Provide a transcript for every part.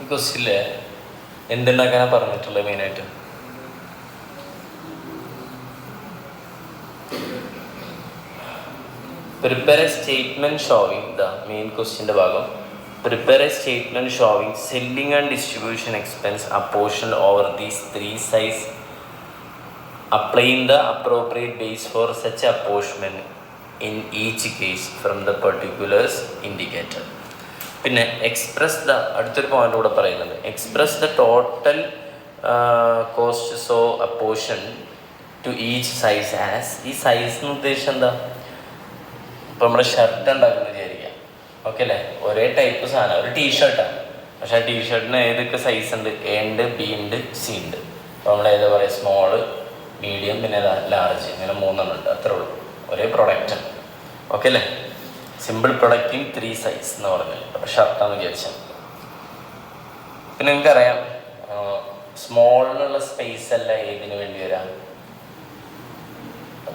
ഈ ക്വസ്റ്റ്യനില് എന്തുണ്ടാക്കാനാണ് പറഞ്ഞിട്ടുള്ളത് മെയിനായിട്ട്? Prepare a statement showing the main ക്വസ്റ്റ്യൻ്റെ ഭാഗം. Prepare a statement showing selling and distribution expense apportion over these three sizes applying the appropriate base for such apportionment in each case from the particulars indicated. പിന്നെ express the അടുത്തൊരു point കൂടെ പറയുന്നുണ്ട്. Express the total cost so apportion to each size as. ഈ size എന്ന് ഉദ്ദേശിച്ചത് എന്താ? ഇപ്പം നമ്മൾ ഷർട്ട് ഉണ്ടാക്കുന്നത് വിചാരിക്കുക, ഓക്കെ അല്ലേ? ഒരേ ടൈപ്പ് സാധനം, ഒരു ടീഷർട്ടാണ്, പക്ഷേ ആ ടീഷർട്ടിന് ഏതൊക്കെ സൈസ് ഉണ്ട്? എ ഉണ്ട്, ബി ഉണ്ട്, സി ഉണ്ട്. അപ്പോൾ നമ്മൾ ഏതാ പറയുക? സ്മോള്, മീഡിയം, പിന്നെ ലാർജ്, ഇങ്ങനെ 3 ഉണ്ട്. അത്രേ ഉള്ളൂ, ഒരേ പ്രൊഡക്റ്റ്, ഓക്കെ അല്ലേ? സിമ്പിൾ പ്രൊഡക്റ്റിന് 3 സൈസ് എന്ന് പറഞ്ഞത്. അപ്പോൾ ഷർട്ടാന്ന് വിചാരിച്ചാൽ. പിന്നെ നിങ്ങൾക്കറിയാം സ്മോളിനുള്ള സ്പേസ് അല്ല ഏതിന് വേണ്ടി വരാം?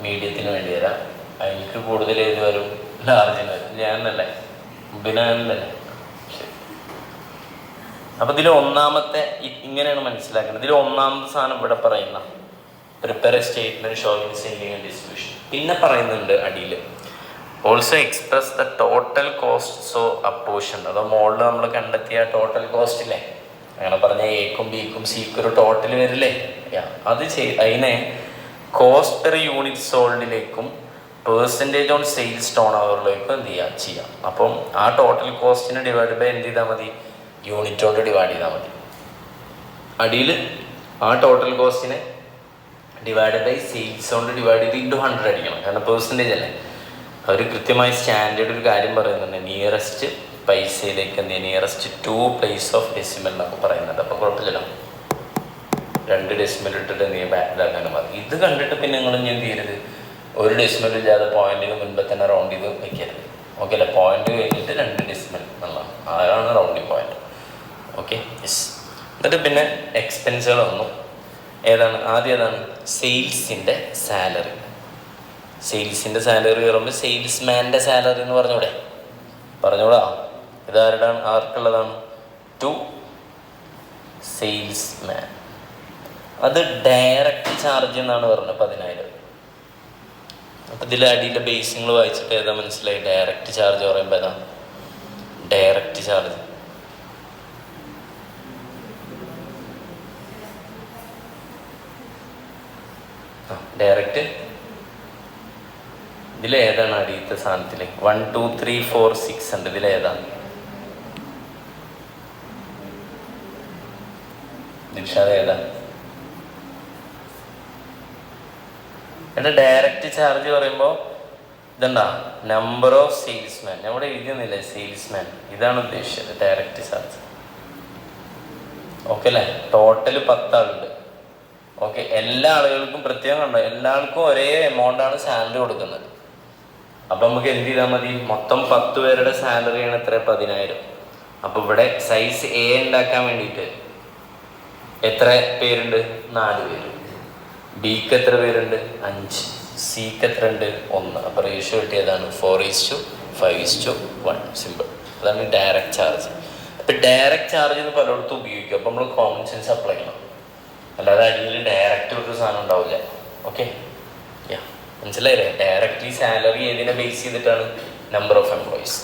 മീഡിയത്തിന് വേണ്ടി വരാം. എനിക്ക് കൂടുതൽ ഏത് വരും? ലാർജിന് വരും. ഞാനല്ലേ ബിനാനല്ലേ? ശരി. അപ്പം ഇതിൽ ഒന്നാമത്തെ ഇങ്ങനെയാണ് മനസ്സിലാക്കുന്നത്. ഇതിൽ ഒന്നാമത്തെ സാധനം ഇവിടെ പറയുന്ന prepare a statement showing selling and distribution. പിന്നെ പറയുന്നുണ്ട് അടിയിൽ also express the total cost so apportion. അതോ മോളിൽ നമ്മൾ കണ്ടെത്തിയ ടോട്ടൽ കോസ്റ്റ് ഇല്ലേ, അങ്ങനെ പറഞ്ഞാൽ എക്കും ബിക്കും സിക്കും ഒരു ടോട്ടൽ വരില്ലേ? അത് അതിനെ കോസ്റ്റ് പെർ യൂണിറ്റ് സോൾഡിലേക്കും പെർസെൻറ്റേജ് ഓൺ സെയിൽസ് ടേൺ ഓവറിലേക്കും എന്ത് ചെയ്യാം. അപ്പം ആ ടോട്ടൽ കോസ്റ്റിനെ ഡിവൈഡ് ബൈ എന്ത് ചെയ്താൽ മതി? യൂണിറ്റ് കൊണ്ട് ഡിവൈഡ് ചെയ്താൽ മതി. അടിയിൽ ആ ടോട്ടൽ കോസ്റ്റിനെ ഡിവൈഡ് ബൈ സെയിൽസ് കൊണ്ട് ഡിവൈഡ് ചെയ്ത് ഇൻറ്റു 100 അടിക്കണം, കാരണം പെർസെൻറ്റേജ് അല്ലേ. അവർ കൃത്യമായി സ്റ്റാൻഡേർഡ് ഒരു കാര്യം പറയുന്നുണ്ട്, നിയറസ്റ്റ് പൈസയിലേക്ക് എന്ത് ചെയ്യുക, നിയറസ്റ്റ് 2 പ്ലേസ് ഓഫ് ഡെസിമൽ എന്നൊക്കെ പറയുന്നുണ്ട്. അപ്പോൾ കുഴപ്പമില്ലല്ലോ, 2 ഡെസിമൽ ഇട്ടിട്ട് നീ ബാക്കിലാക്കാനും മതി. ഇത് കണ്ടിട്ട് പിന്നെ നിങ്ങൾ ഇനി എന്ത് ചെയ്യരുത്? ഒരു ഡെസിമൽ ഇല്ലാതെ പോയിന്റിന് മുൻപ് തന്നെ റൗണ്ട് ചെയ്ത് വയ്ക്കരുത്, ഓക്കെ അല്ലേ? പോയിന്റ് കഴിഞ്ഞിട്ട് 2 ഡെസിമൽ എന്നുള്ളതാണ്, അതാണ് റൗണ്ടിങ് പോയിന്റ്, ഓക്കെ. യെസ്. എന്നിട്ട് പിന്നെ എക്സ്പെൻസുകൾ വന്നു. ഏതാണ് ആദ്യം? ഏതാണ്? സെയിൽസിൻ്റെ സാലറി. സെയിൽസിൻ്റെ സാലറി പറയുമ്പോൾ സെയിൽസ്മാൻ്റെ സാലറി എന്ന് പറഞ്ഞൂടാ. ആർക്കുള്ളതാണ്? To salesman. അത് ഡയറക്റ്റ് ചാർജ് എന്നാണ് പറഞ്ഞത്, 10,000. അപ്പം ഇതിൽ അടിയിലെ ബേസിങ്ങൾ വായിച്ചിട്ട് ഏതാ മനസ്സിലായി? ഡയറക്റ്റ് ചാർജ് പറയുമ്പോൾ ഏതാ? ഡയറക്റ്റ് ചാർജ് ഡയറക്റ്റ് ഇതിലേതാണ്? അടിയത്തെ സാധനത്തിൽ 1 2 3 4 6 ഉണ്ട്. ഇതിലേതാണ്? ദിൽഷാദ് ഏതാ? ഡയറക്റ്റ് ചാർജ് പറയുമ്പോൾ ഇതെന്താ? Number of salesman. നമ്മുടെ എഴുതുന്നില്ലേ സെയിൽസ്മാൻ? ഇതാണ് ഉദ്ദേശിച്ചത് ഡയറക്റ്റ് ചാർജ്, ഓക്കെ അല്ലേ? ടോട്ടൽ 10 ആളുണ്ട്, ഓക്കെ. എല്ലാ ആളുകൾക്കും പ്രത്യേകം കണ്ടോ, എല്ലാവർക്കും ഒരേ എമൗണ്ടാണ് സാലറി കൊടുക്കുന്നത്. അപ്പം നമുക്ക് എന്ത് ചെയ്താൽ മതി? മൊത്തം 10 പേരുടെ സാലറിയാണ് എത്ര? 10,000. അപ്പോൾ ഇവിടെ സൈസ് എ ഉണ്ടാക്കാൻ വേണ്ടിയിട്ട് എത്ര പേരുണ്ട്? 4 പേര്. ബിക്ക് എത്ര പേരുണ്ട്? 5. സിക്ക് എത്ര ഉണ്ട്? 1. അപ്പോൾ റേഷ്യോ കിട്ടിയതാണ് 4:5:1. സിമ്പിൾ. അതാണ് ഡയറക്റ്റ് ചാർജ്. അപ്പം ഡയറക്റ്റ് ചാർജ് എന്ന് പലയിടത്തും ഉപയോഗിക്കും. അപ്പോൾ നമ്മൾ കോമൺ സെൻസ് അപ്ലൈ ചെയ്യണം, അല്ലാതെ അടിയിൽ ഡയറക്റ്റ് ഒരു സാധനം ഉണ്ടാവില്ല, ഓക്കെ. മനസ്സിലായില്ലേ? ഡയറക്റ്റ്ലി സാലറി ഏതിനെ ബേസ് ചെയ്തിട്ടാണ്? Number of employees.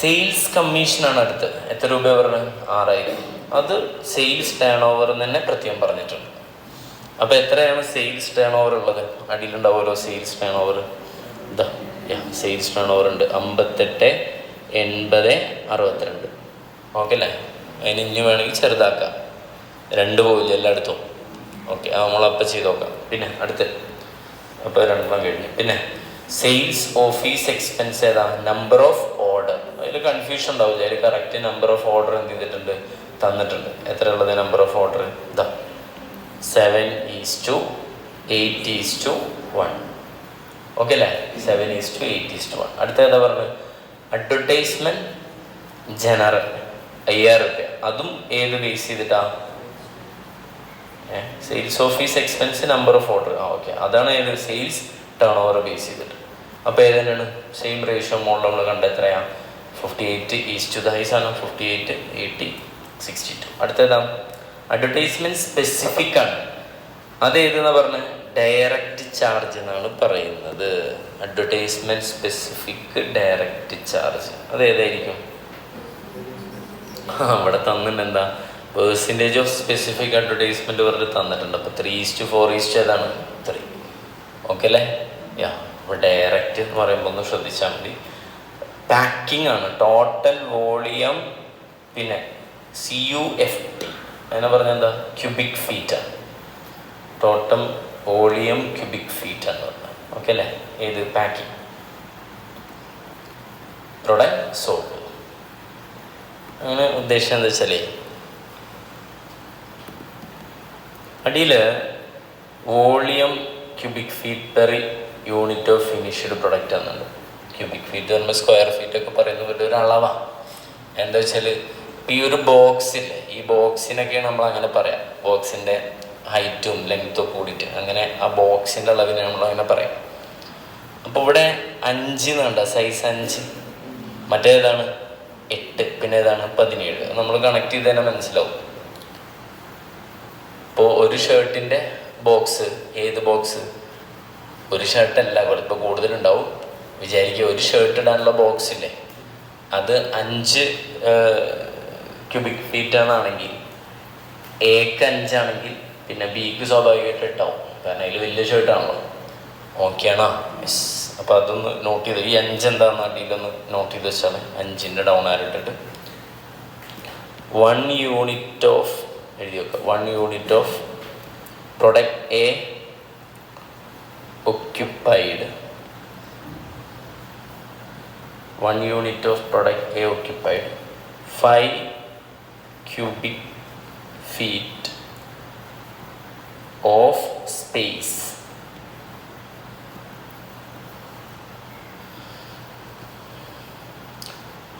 സെയിൽസ് കമ്മീഷനാണ് അടുത്ത്. എത്ര രൂപ പറഞ്ഞത്? 6,000. അത് സെയിൽസ് ടേൺ ഓവർ തന്നെ പ്രത്യേകം പറഞ്ഞിട്ടുണ്ട്. അപ്പോൾ എത്രയാണ് സെയിൽസ് ടേൺ ഓവർ ഉള്ളത്? അടിയിലുണ്ടാവുമല്ലോ സെയിൽസ് ടേൺ ഓവർ. ഇതാ സെയിൽസ് ടേൺ ഓവർ ഉണ്ട് 58, 80, 62, ഓക്കെ അല്ലേ? അതിന് ഇനി വേണമെങ്കിൽ ചെറുതാക്കാം, 2 പോയില്ല എല്ലായിടത്തും, ഓക്കെ. നമ്മളപ്പം ചെയ്ത് നോക്കാം. പിന്നെ അടുത്ത് അപ്പോൾ 2 കഴിഞ്ഞു. പിന്നെ സെയിൽസ് ഓഫീസ് എക്സ്പെൻസ് ഏതാ? Number of order. അതിൽ കൺഫ്യൂഷൻ ഉണ്ടാവില്ല, അതിൽ കറക്റ്റ് നമ്പർ ഓഫ് ഓർഡർ എന്ത് ചെയ്തിട്ടുണ്ട്? തന്നിട്ടുണ്ട്. എത്ര ഉള്ളത് നമ്പർ ഓഫ് ഓർഡർ? ഇതാ 7:8:1, ഓക്കെ അല്ലേ? 7:8:1. അടുത്ത ഏതാ പറഞ്ഞത്? അഡ്വർടൈസ്മെൻറ്റ് ജനറൽ 5,000 രൂപ. അതും ഏത് ബേസ് ചെയ്തിട്ടാ? Sales office expense number of order. Okay, അതാണ് ഏത്? സെയിൽസ് ടേൺ ഓവർ ബേസ് ചെയ്തിട്ട്. അപ്പോൾ ഏതാണ്? സെയിം റേഷ്യോ മോഡൽ നമ്മൾ കണ്ട എത്രയാണ്? 58:, 58:80. 62. അടുത്തതാ അഡ്വർടൈസ്മെന്റ് സ്പെസിഫിക് ആണ്. അതേതെന്നാ പറഞ്ഞത്? ഡയറക്റ്റ് ചാർജ് എന്നാണ് പറയുന്നത്. അഡ്വർടൈസ്മെന്റ് സ്പെസിഫിക് ഡയറക്റ്റ് ചാർജ് അതേതായിരിക്കും? അവിടെ തന്നിട്ടുണ്ട് എന്താ പെർസെൻറ്റേജ് ഓഫ് സ്പെസിഫിക് അഡ്വർടൈസ്മെന്റ് പറഞ്ഞ് തന്നിട്ടുണ്ട്. അപ്പോൾ 3:4 ഏതാണ്? 3. ഓക്കെ അല്ലേ? യാ. അപ്പോൾ ഡയറക്റ്റ് എന്ന് പറയുമ്പോൾ ഒന്ന് ശ്രദ്ധിച്ചാൽ മതി. പാക്കിംഗ് ആണ്. ടോട്ടൽ വോളിയം പിന്നെ CUFT അതിനെ പറഞ്ഞാൽ എന്താ? ക്യൂബിക് ഫീറ്റ് ആണ്. ടോട്ടൽ വോളിയം ക്യൂബിക് ഫീറ്റ് ആണ് പറഞ്ഞത്. ഓക്കെ അല്ലേ? ഏത്? പാക്കിംഗ്. Product sold. അങ്ങനെ ഉദ്ദേശം എന്താ വെച്ചാൽ അടിയിൽ volume cubic feet per unit of finished product എന്നുണ്ട്. ക്യൂബിക് ഫീറ്റ് പറയുമ്പോൾ സ്ക്വയർ ഫീറ്റ് ഒക്കെ പറയുന്ന വലിയൊരു അളവാണ്. എന്താ വെച്ചാൽ ഈ ഒരു ബോക്സില്ലേ, ഈ ബോക്സിനൊക്കെയാണ് നമ്മൾ അങ്ങനെ പറയാം. ബോക്സിൻ്റെ ഹൈറ്റും ലെങ്ത്തും കൂടിയിട്ട് അങ്ങനെ ആ ബോക്സിൻ്റെ അളവിനെ നമ്മളങ്ങനെ പറയാം. അപ്പോൾ ഇവിടെ 5 എന്നുണ്ട്, സൈസ് 5. മറ്റേതാണ് 8, പിന്നെ ഏതാണ് 17. നമ്മൾ കണക്ട് ചെയ്ത് തന്നെ മനസ്സിലാവും. ഇപ്പോൾ ഒരു ഷർട്ടിൻ്റെ ബോക്സ്, ഏത് ബോക്സ്? ഒരു ഷർട്ടല്ല, ഇപ്പോൾ കൂടുതലുണ്ടാവും. വിചാരിക്കുക ഒരു ഷർട്ട് ഇടാനുള്ള ബോക്സ് ഇല്ലേ, അത് 5 ക്യൂബിക് ഫീറ്റ് ആണെങ്കിൽ എക്ക് 5 ആണെങ്കിൽ പിന്നെ ബിക്ക് സ്വാഭാവികമായിട്ട് 8 ആവും. കാരണം അതിൽ വലിയ ഷർട്ടാണല്ലോ. ഓക്കെ ആണോ? യെസ്. അപ്പോൾ അതൊന്ന് നോട്ട് ചെയ്ത്, ഈ 5 എന്താണെന്ന് അടിയിലൊന്ന് നോട്ട് ചെയ്ത് വെച്ചാൽ 5ൻ്റെ ഡൗൺ ആയിട്ടിട്ട് 1 യൂണിറ്റ് ഓഫ് എഴുതി വെക്കുക. 1 unit of product A occupied 1 unit of product A occupied 5 cubic feet of space.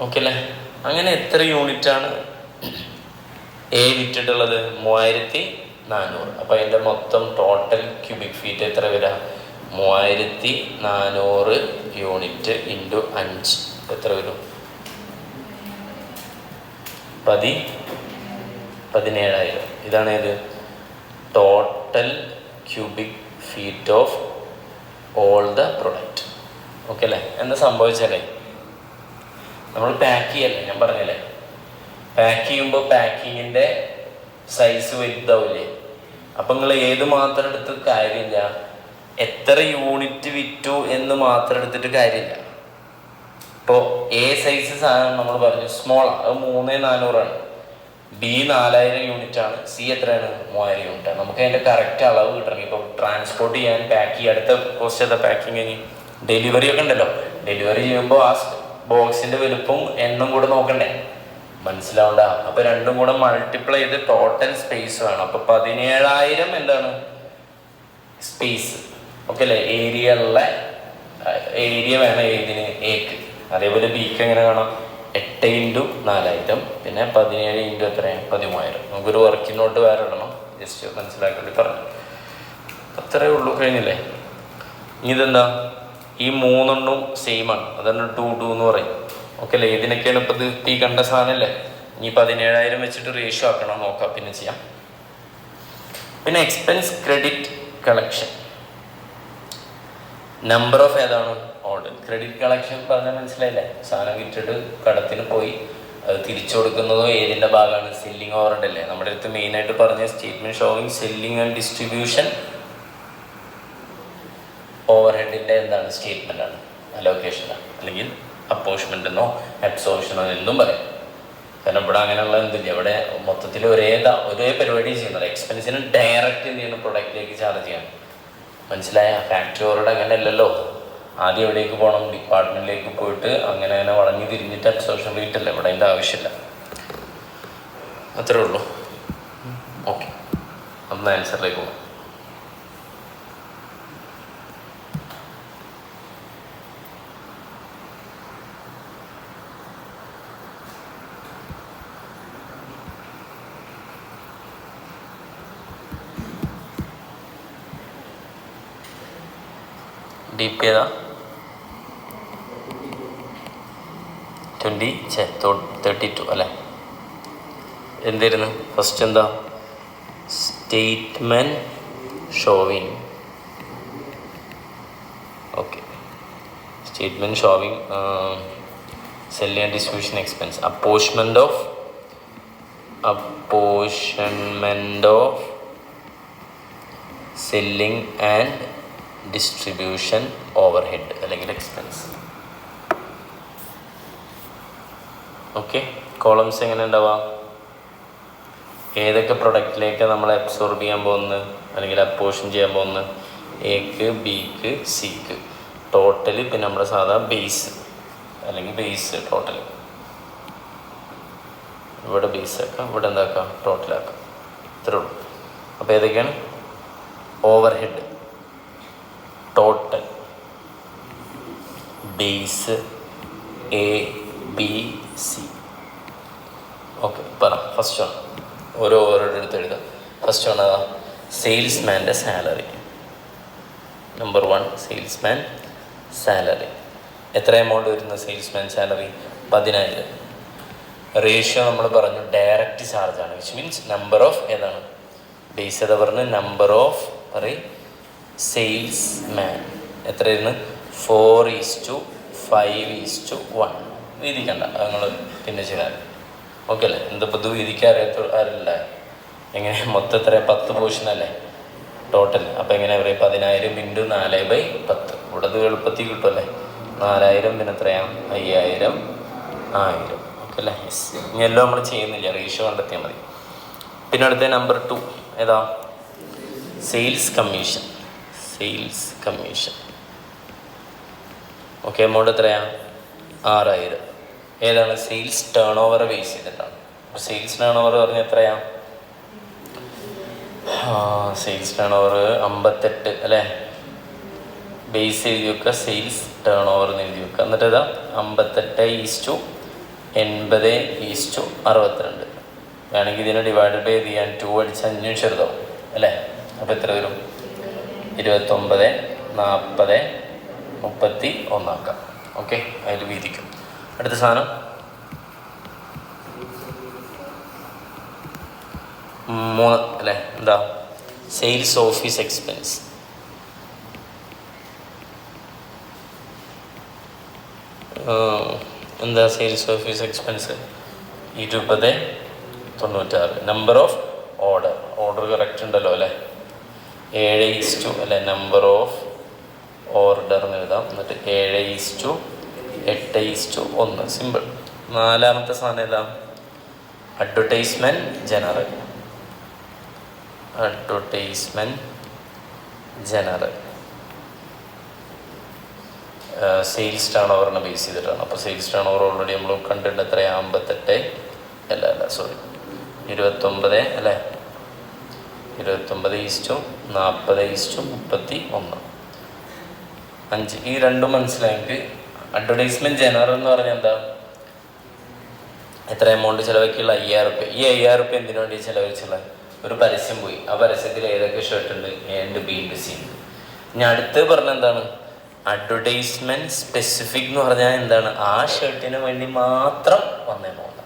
Okay അല്ലേ? അങ്ങനെ എത്ര യൂണിറ്റാണ് എ വിറ്റിട്ടുള്ളത്? 3400. അപ്പോൾ അതിൻ്റെ മൊത്തം ടോട്ടൽ ക്യൂബിക് ഫീറ്റ് എത്ര വരാം? 3400 യൂണിറ്റ് ഇൻറ്റു 5 എത്ര വരും? 17,000. ഇതാണ് ഏത്? Total cubic feet of all the product. Okay അല്ലേ? എന്താ സംഭവിച്ചാലേ നമ്മൾ പാക്ക് ചെയ്യല്ലേ, ഞാൻ പറഞ്ഞല്ലേ, പാക്ക് ചെയ്യുമ്പോൾ പാക്കിങ്ങിൻ്റെ സൈസ് വലുതാവില്ലേ. അപ്പം നിങ്ങൾ ഏത് മാത്രം എടുത്ത് കാര്യമില്ല, എത്ര യൂണിറ്റ് വിറ്റു എന്ന് മാത്രം എടുത്തിട്ട് കാര്യമില്ല. ഇപ്പോൾ എ സൈസ് സാധനം നമ്മൾ പറഞ്ഞു സ്മോളാണ്, അത് 3400 ബി 4000 യൂണിറ്റ് ആണ്, സി എത്രയാണ്? 3000 യൂണിറ്റ് ആണ്. നമുക്ക് അതിൻ്റെ കറക്റ്റ് അളവ് കിട്ടണം. ഇപ്പോൾ ട്രാൻസ്പോർട്ട് ചെയ്യാൻ, പാക്ക് ചെയ്യുക, അടുത്ത കോസ്റ്റ് ചെയ്ത പാക്കിങ് കഴിഞ്ഞ് ഡെലിവറി ഒക്കെ ഉണ്ടല്ലോ. ഡെലിവറി ചെയ്യുമ്പോൾ ആ ബോക്സിൻ്റെ വലുപ്പം എണ്ണം കൂടെ നോക്കണ്ടേ? മനസ്സിലാവണ്ട. അപ്പോൾ രണ്ടും കൂടെ മൾട്ടിപ്ലൈ ചെയ്ത് ടോട്ടൽ സ്പേസ് വേണം. അപ്പോൾ 17,000 എന്താണ്? സ്പേസ്. ഓക്കെ അല്ലേ? ഏരിയ വേണം ഏതിന്? എക്ക്. അതേപോലെ ബിക്ക് എങ്ങനെ കാണാം? 8 × 4000 പിന്നെ 17 × എത്രയാണ്? 13,000. നമുക്കൊരു വർക്കിംഗ് നോട്ട് വേറെ ഇടണം, ജസ്റ്റ് മനസ്സിലാക്കി വേണ്ടി പറഞ്ഞു. അത്രയേ ഉള്ളൂ. കഴിഞ്ഞില്ലേ? ഇതെന്താ? ഈ 3 സെയിം ആണ്, അതാണ് 2 എന്ന് പറയും. ഓക്കെ അല്ലേ? ഇതിനൊക്കെയാണ് ഇപ്പോൾ ഈ കണ്ട സാധനമല്ലേ. ഇനി 17,000 വെച്ചിട്ട് റേഷ്യോ ആക്കണം, നോക്കാം, പിന്നെ ചെയ്യാം. പിന്നെ expense credit collection, number of ഏതാണ്? ഓർഡർ. ക്രെഡിറ്റ് കളക്ഷൻ പറഞ്ഞാൽ മനസ്സിലായില്ലേ? സാധനം വിറ്റിട്ട് കടത്തിന് പോയി അത് തിരിച്ചു കൊടുക്കുന്നതോ ഏതിൻ്റെ ഭാഗമാണ്? സെല്ലിങ് ഓവർ അല്ലേ നമ്മുടെ അടുത്ത് മെയിനായിട്ട് പറഞ്ഞ statement showing selling and distribution over ഹെഡിൻ്റെ എന്താണ്? സ്റ്റേറ്റ്മെൻ്റ് ആണ്, അലോക്കേഷനാണ്, അല്ലെങ്കിൽ അപ്പോഷ്മെൻ്റ് എന്നോ അബ്സോർപ്ഷനോ എന്നും പറയും. കാരണം ഇവിടെ അങ്ങനെയുള്ള എന്തില്ല, ഇവിടെ മൊത്തത്തിൽ ഒരേ പരിപാടി ചെയ്യുന്നത്. എക്സ്പെൻസിന് ഡയറക്റ്റ് എന്ത് ചെയ്യുന്നു? പ്രൊഡക്റ്റിലേക്ക് ചാർജ് ചെയ്യണം. മനസ്സിലായ? ഫാക്ടറി ഓവറുടെ അങ്ങനെ അല്ലല്ലോ. ആദ്യം എവിടേക്ക് പോകണം? ഡിപ്പാർട്ട്മെൻറ്റിലേക്ക് പോയിട്ട് അങ്ങനെ വളഞ്ഞു തിരിഞ്ഞിട്ട് അബ്സോർപ്ഷൻ റേറ്റ് അല്ല, ഇവിടെ അതിൻ്റെ ആവശ്യമില്ല. അത്രേ ഉള്ളൂ. ഓക്കെ, ഒന്ന് ആൻസറിലേക്ക് പോകാം. DP ഏതാ? 32 അല്ലേ? എന്തായിരുന്നു ഫസ്റ്റ്? എന്താ? Statement showing. Okay, statement showing selling and distribution expense. Apportionment of selling and distribution overhead അല്ലെങ്കിൽ എക്സ്പെൻസ്. ഓക്കെ, കോളംസ് എങ്ങനെ ഉണ്ടാവുക? ഏതൊക്കെ പ്രൊഡക്റ്റിലേക്ക് നമ്മൾ അബ്സോർബ് ചെയ്യാൻ പോകുന്നത് അല്ലെങ്കിൽ അപ്പോർഷൻ ചെയ്യാൻ പോകുന്നത്? എക്ക്, ബിക്ക്, സിക്ക്. ടോട്ടൽ പിന്നെ നമ്മുടെ സാധാ ബേസ് അല്ലെങ്കിൽ ബേസ് ടോട്ടൽ. ഇവിടെ ബേസ് ആക്കാം, ഇവിടെ എന്താക്കാം? ടോട്ടലാക്കാം. ഇത്രേ ഉള്ളൂ. അപ്പോൾ ഏതൊക്കെയാണ്? Overhead, total, base, A, B, C. Okay, പറ. ഫസ്റ്റ് ആണ് ഓരോ എടുത്ത് എഴുതാം. ഫസ്റ്റ് ആണ് സെയിൽസ്മാൻ്റെ സാലറി. Number 1 salesman salary. എത്ര എമൗണ്ട് വരുന്ന സെയിൽസ്മാൻ സാലറി? 10,000. റേഷ്യോ നമ്മൾ പറഞ്ഞു ഡയറക്റ്റ് ചാർജാണ്, വിച്ച് മീൻസ് നമ്പർ ഓഫ് ഏതാണ്? ബേസ് ഏതാ പറഞ്ഞ്? നമ്പർ ഓഫ് സെയിൽസ്മാൻ എത്രയായിരുന്നു? 4:5:1. വീതിക്കണ്ട, അത് നിങ്ങൾ പിന്നെ ചെയ്താൽ ഓക്കെ അല്ലേ? ഇതിപ്പോൾ ഇത് വീതിക്കാറില്ല. എങ്ങനെ മൊത്തം എത്ര? 10 പോർഷനല്ലേ ടോട്ടൽ. അപ്പോൾ എങ്ങനെ പറയും? 10,000 × 4/10. ഇവിടെ ഇത് എളുപ്പത്തിൽ കിട്ടുമല്ലേ? 4,000 പിന്നെ എത്രയാണ്? 5,000, 1,000. ഓക്കെ അല്ലേ? യെസ്. ഇനി എല്ലാം നമ്മൾ ചെയ്യുന്നില്ല, റേഷ്യോ കണ്ടെത്തിയാൽ മതി. പിന്നെ അടുത്ത നമ്പർ 2 ഏതാ? Sales commission. ഓക്കെ, എമൗണ്ട് എത്രയാണ്? 6,000. ഏതാണ്? സെയിൽസ് ടേൺ ഓവർ ബേസ് ചെയ്തിട്ടാണ്. അപ്പോൾ സെയിൽസ് ടേൺ ഓവർ പറഞ്ഞാൽ എത്രയാണ്? സെയിൽസ് ടേൺ ഓവർ 58 അല്ലേ? ബേസ് എഴുതി വെക്കുക, സെയിൽസ് ടേൺ ഓവർ എന്ന് എഴുതി വെക്കുക. എന്നിട്ട് ഏതാ? 58:80:62. വേണമെങ്കിൽ ഇതിനെ ഡിവൈഡ് ബൈ ചെയ്യാൻ 2 അടിച്ച് 5 ചെറുതാവും അല്ലേ? അപ്പോൾ എത്ര വരും? 29, 40, 31 ആക്കാം. ഓക്കെ, അതിൽ വീതിക്കും. അടുത്ത സാധനം 3 അല്ലേ? എന്താ? Sales office expense. എന്താ sales office expense? 20.96. Number of order correct ഉണ്ടല്ലോ അല്ലേ? 7:2 അല്ലേ? നമ്പർ ഓഫ് ഓർഡർ എന്ന് എഴുതാം. എന്നിട്ട് 7:8:1. സിമ്പിൾ. 4ാമത്തെ സാധനം ഏതാ? Advertisement general. സെയിൽസ് ടേൺ ഓവറിനെ ബേസ് ചെയ്തിട്ടാണ്. അപ്പോൾ സെയിൽസ് ടേൺ ഓവർ ഓൾറെഡി നമ്മൾ കണ്ടിട്ടുണ്ട്. എത്രയാണ്? 58 അല്ല 29 അല്ലേ? 29:40:31. 5. ഈ രണ്ടും മനസ്സിലായെങ്കിൽ അഡ്വർടൈസ്മെൻറ്റ് ജനറൽ എന്ന് പറഞ്ഞാൽ എന്താ? എത്ര എമൗണ്ട് ചിലവാക്കിയുള്ള? 5,000 രൂപ. ഈ 5,000 രൂപ എന്തിനു വേണ്ടി ചിലവഴിച്ചുള്ള? ഒരു പരസ്യം പോയി. ആ പരസ്യത്തിൽ ഏതൊക്കെ ഷർട്ട് ഉണ്ട്? എ ഉണ്ട്, ബി ഉണ്ട്, സി ഉണ്ട്. ഇനി അടുത്ത് പറഞ്ഞ എന്താണ്? അഡ്വർടൈസ്മെൻറ്റ് സ്പെസിഫിക് എന്ന് പറഞ്ഞാൽ എന്താണ്? ആ ഷർട്ടിന് വേണ്ടി മാത്രം വന്ന എമൗണ്ട്.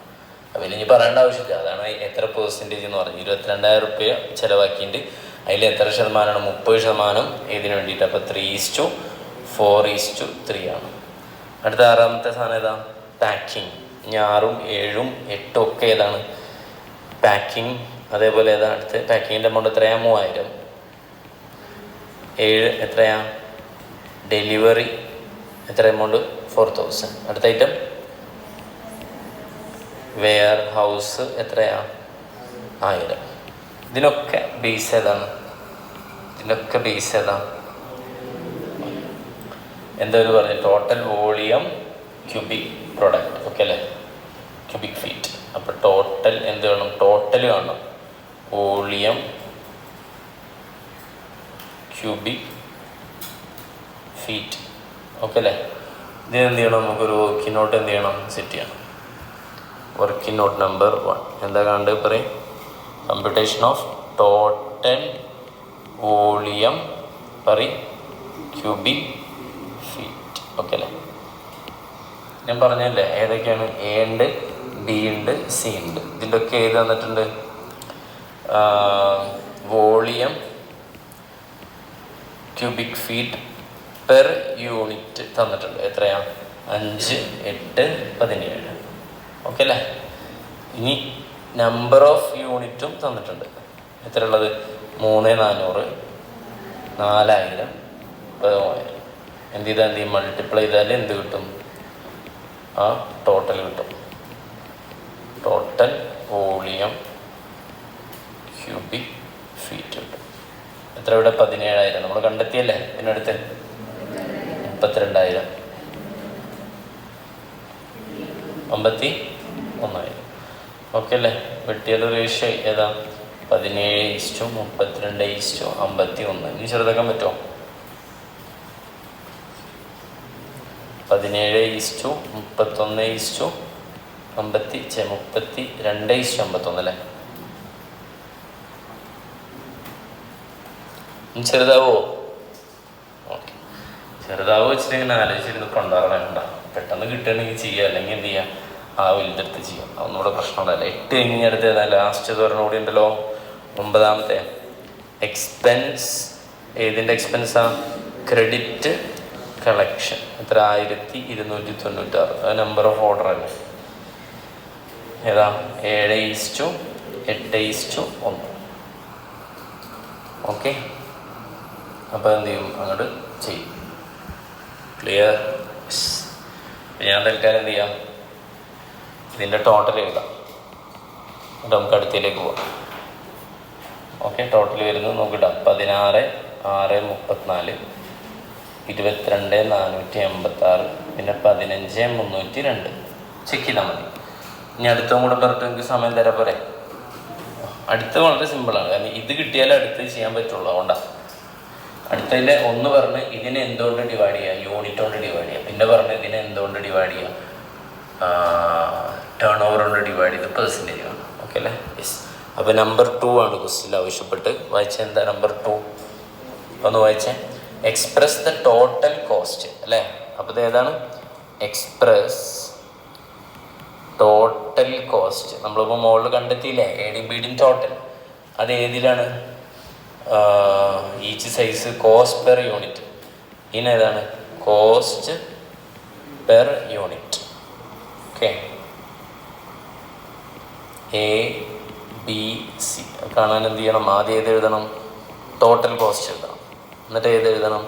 അപ്പോൾ ഇനി പറയേണ്ട ആവശ്യമില്ല. അതാണ് എത്ര പെർസെൻറ്റേജ് എന്ന് പറഞ്ഞു. 22,000 രൂപ ചിലവാക്കിയിട്ട് അതിൽ എത്ര ശതമാനമാണ്? 30% ഇതിന് വേണ്ടിയിട്ട്. അപ്പോൾ 3:4:3 ആണ്. അടുത്ത 6ാമത്തെ സാധനം ഏതാ? പാക്കിങ്. 6ഉം 7ഉം 8ഉം ഒക്കെ ഏതാണ്? പാക്കിങ്. അതേപോലെ ഏതാ? അടുത്ത് പാക്കിങ്ങിൻ്റെ എമൗണ്ട് എത്രയാണ്? 3,000. 7 എത്രയാ? ഡെലിവറി. എത്ര എമൗണ്ട്? 4,000. അടുത്ത ഐറ്റം വെയർ ഹൗസ്. എത്രയാ? 1,000. ഇതിനൊക്കെ ബേസ് ഏതാണ്? എന്താ ഒരു പറഞ്ഞു? Total volume cubic product. Okay അല്ലേ? Cubic feet. അപ്പോൾ ടോട്ടൽ എന്ത് വേണം? ടോട്ടൽ കാണണം. Volume cubic feet. ഓക്കെ അല്ലേ? ഇതിനെന്ത് ചെയ്യണം? നമുക്കൊരു വർക്കിംഗ് നോട്ട് എന്ത് ചെയ്യണം? സെറ്റ് ചെയ്യണം. വർക്കിംഗ് നോട്ട് നമ്പർ 1 എന്താ കണ്ടത്? പറയും computation of total volume cubic feet. Okay അല്ലേ? ഞാൻ പറഞ്ഞല്ലേ ഏതൊക്കെയാണ്? എ ഉണ്ട്, ബി ഉണ്ട്, സി ഉണ്ട്. ഇതിൻ്റെ ഒക്കെ ഏത് തന്നിട്ടുണ്ട്? Volume cubic feet per unit തന്നിട്ടുണ്ട്. എത്രയാ? 5, 8, 17. ഓക്കെ അല്ലേ? ഇനി നമ്പർ ഓഫ് യൂണിറ്റും തന്നിട്ടുണ്ട്. എത്ര ഉള്ളത്? 3, 400, 4000, 10,000. എന്ത് ചെയ്താൽ മൾട്ടിപ്ലൈ ചെയ്താൽ എന്ത് കിട്ടും? ആ ടോട്ടൽ കിട്ടും. ടോട്ടൽ വോളിയം ക്യൂബിക് ഫീറ്റ് കിട്ടും. എത്ര? ഇവിടെ 17,000 നമ്മൾ കണ്ടെത്തിയല്ലേ? ഇതിനടുത്ത് 32,000, 51,000. ഓക്കെ അല്ലേ? വെട്ടിയാൽ റേഷ്യോ ഏതാ? 17:32:51. ഇനി ചെറുതാക്കാൻ പറ്റുമോ? 17:31:32:51 അല്ലേ? ചെറുതാവോ? ഓക്കെ, ചെറുതാവോ വെച്ചിട്ട് ഇങ്ങനെ ആലോചിച്ചിരുന്ന് കൊണ്ടുവരണ. പെട്ടെന്ന് കിട്ടുകയാണെങ്കിൽ ചെയ്യുക, അല്ലെങ്കിൽ എന്ത് ചെയ്യുക? ആ വലുതെടുത്ത് ചെയ്യാം. അതൊന്നും ഇവിടെ പ്രശ്നമുണ്ടല്ലോ. 8 കഴിഞ്ഞ് അടുത്ത് ഏതാ? ലാസ്റ്റ് പറഞ്ഞ കൂടി ഉണ്ടല്ലോ, 9ാമത്തെ എക്സ്പെൻസ്. ഏതിൻ്റെ എക്സ്പെൻസാ? Credit collection. എത്ര? 1296. നമ്പർ ഓഫ് ഓർഡർ അല്ലേ? ഏതാ? 7:8:1. ഓക്കെ, അപ്പോൾ എന്ത് ചെയ്യും? അങ്ങോട്ട് ചെയ്യും. ക്ലിയർ? ഞാൻ തൽക്കാലം എന്ത് ചെയ്യാം? ഇതിൻ്റെ ടോട്ടൽ എഴുതാം. എന്നിട്ട് നമുക്ക് അടുത്തയിലേക്ക് പോകാം. ഓക്കെ, ടോട്ടൽ വരുന്നത് നോക്കിട്ടാം. 16,634, 22,486, പിന്നെ 15,302. ചെക്ക് ചെയ്താൽ മതി. ഇനി അടുത്തും കൂടെ പറഞ്ഞിട്ട് എനിക്ക് സമയം തരാൻ പോരെ? അടുത്ത് വളരെ സിമ്പിളാണ്. കാരണം ഇത് കിട്ടിയാലേ അടുത്ത് ചെയ്യാൻ പറ്റുള്ളൂ. അതുകൊണ്ടാണ് അടുത്തതിൽ ഒന്ന് പറഞ്ഞ് ഇതിനെ എന്തുകൊണ്ട് ഡിവൈഡ് ചെയ്യുക? യൂണിറ്റ് കൊണ്ട് ഡിവൈഡ് ചെയ്യുക. പിന്നെ പറഞ്ഞ് ഇതിനെ എന്തുകൊണ്ട് ഡിവൈഡ് ചെയ്യുക? ടേൺ ഓവർ കൊണ്ട് ഡിവൈഡ് ചെയ്ത് പെർസെൻറ്റേജ് ആണ്. ഓക്കെ അല്ലേ? യെസ്. അപ്പോൾ നമ്പർ 2 ആണ് ക്വസ്റ്റ്യൻ ആവശ്യപ്പെട്ട്. വായിച്ച എന്താ നമ്പർ 2? ഒന്ന് വായിച്ചേ. എക്സ്പ്രസ് ദ ടോട്ടൽ കോസ്റ്റ് അല്ലേ? അപ്പോൾ ഇത് ഏതാണ്? Express total cost. നമ്മളിപ്പോൾ മുകളിൽ കണ്ടെത്തിയില്ലേ? എഡിയും ബിഡിയും ടോട്ടൽ. അത് ഏതിലാണ്? Each size cost per unit. ഇനി ഏതാണ്? Cost per unit. Okay, A B C കാണാൻ എന്ത് ചെയ്യണം? ആദ്യം ഏത് എഴുതണം? ടോട്ടൽ കോസ്റ്റ് എഴുതണം. എന്നിട്ട് ഏത് എഴുതണം?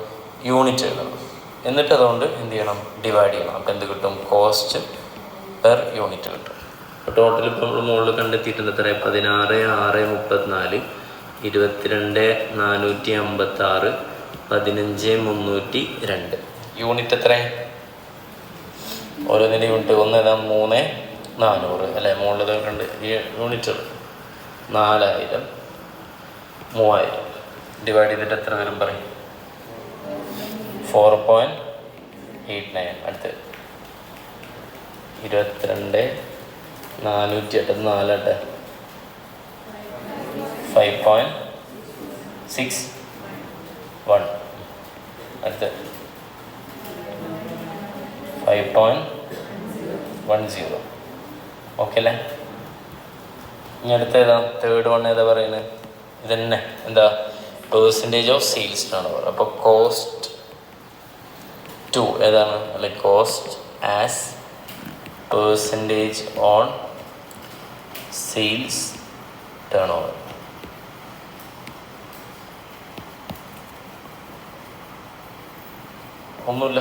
യൂണിറ്റ് എഴുതണം. എന്നിട്ട് അതുകൊണ്ട് എന്ത് ചെയ്യണം? ഡിവൈഡ് ചെയ്യണം. അപ്പോൾ എന്ത് കിട്ടും? കോസ്റ്റ് പെർ യൂണിറ്റ് കിട്ടും. ടോട്ടൽ ഇപ്പോൾ നമ്മൾ മുകളിൽ കണ്ടെത്തിയിട്ടുണ്ട്. എത്ര? 16,634, 22,456, 15,302. യൂണിറ്റ് എത്ര? ഓരോന്നിൻ്റെ യൂണിറ്റ് ഒന്ന് ഏതാ? 3,400 അല്ലേ? മുകളിൽ കണ്ട് ഈ യൂണിറ്റുകൾ 4,000, 3,000 ഡിവൈഡ് ചെയ്തിട്ട് എത്ര വരും പറയും? 4.89. അടുത്ത് 22,408 4 5.61. അടുത്ത് 5.10. ഓക്കെ അല്ലേ? ഇനി അടുത്ത ഏതാ? തേർഡ് വൺ ഏതാ പറയുന്നത്? ഇതന്നെ എന്താ? പെർസെൻറ്റേജ് ഓഫ് സെയിൽസ് ആണ് പറയുക. അപ്പോൾ കോസ്റ്റ് ടു ഏതാണ്? അല്ലെ cost as percentage on sales turn over. ഒന്നുമില്ല,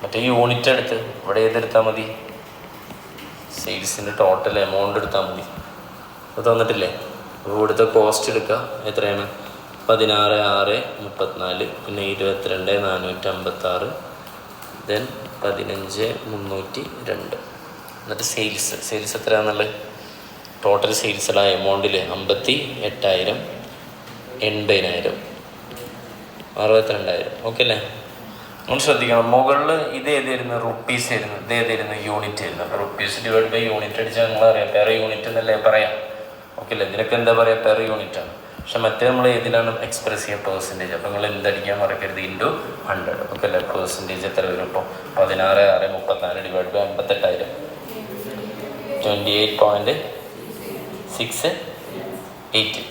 മറ്റേ യൂണിറ്റ് എടുത്ത് ഇവിടെ ഏതെടുത്താൽ മതി? സെയിൽസിൻ്റെ ടോട്ടൽ എമൗണ്ട് എടുത്താൽ മതി. അത് തന്നിട്ടില്ലേ? അപ്പോൾ ഇവിടുത്തെ കോസ്റ്റ് എടുക്കുക. എത്രയാണ്? 16,634, പിന്നെ 22,456, ദെൻ 15,302. എന്നിട്ട് സെയിൽസ് എത്രയാണെന്നുള്ളത്? ടോട്ടൽ സെയിൽസുള്ള എമൗണ്ടിൽ 58,000, 80,000, 62,000. ഓക്കെ അല്ലേ? നമ്മൾ ശ്രദ്ധിക്കണം. മുകളിൽ ഇത് ഏതായിരുന്നു? റുപ്പീസ് ആയിരുന്നു. ഇത് ഏതായിരുന്നു? യൂണിറ്റ് ആയിരുന്നു. അപ്പോൾ റുപ്പീസ് ഡിവൈഡ് ബൈ യൂണിറ്റ് അടിച്ചാൽ നിങ്ങളറിയാം പെർ യൂണിറ്റ് എന്നല്ലേ പറയാം. ഓക്കെ അല്ലേ? ഇതിനൊക്കെ എന്താ പറയുക? പെർ യൂണിറ്റ് ആണ്. പക്ഷെ മറ്റേ നമ്മൾ ഏതിലാണ് എക്സ്പ്രസ് ചെയ്യുക? പെർസെൻറ്റേജ്. അപ്പോൾ നിങ്ങൾ എന്തടിക്കാൻ മറക്കരുത്? ഇൻറ്റു 100. ഓക്കെ അല്ലേ? പെർസെൻറ്റേജ് എത്ര വരും? ഇപ്പോൾ 16,634 ഡിവൈഡ് ബൈ 58,000. 28.68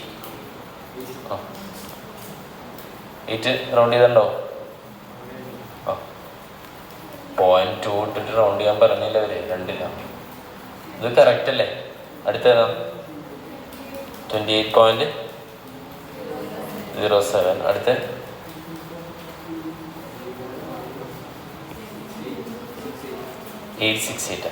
8 റൗണ്ട് ചെയ്തിട്ടുണ്ടോ? ആ 0.2 ഇട്ടിട്ട് റൗണ്ട് ചെയ്യാൻ പറഞ്ഞില്ല അവർ രണ്ടില്ല. ഇത് കറക്റ്റ് അല്ലേ? അടുത്തേതാ? 28.07. അടുത്ത് 868.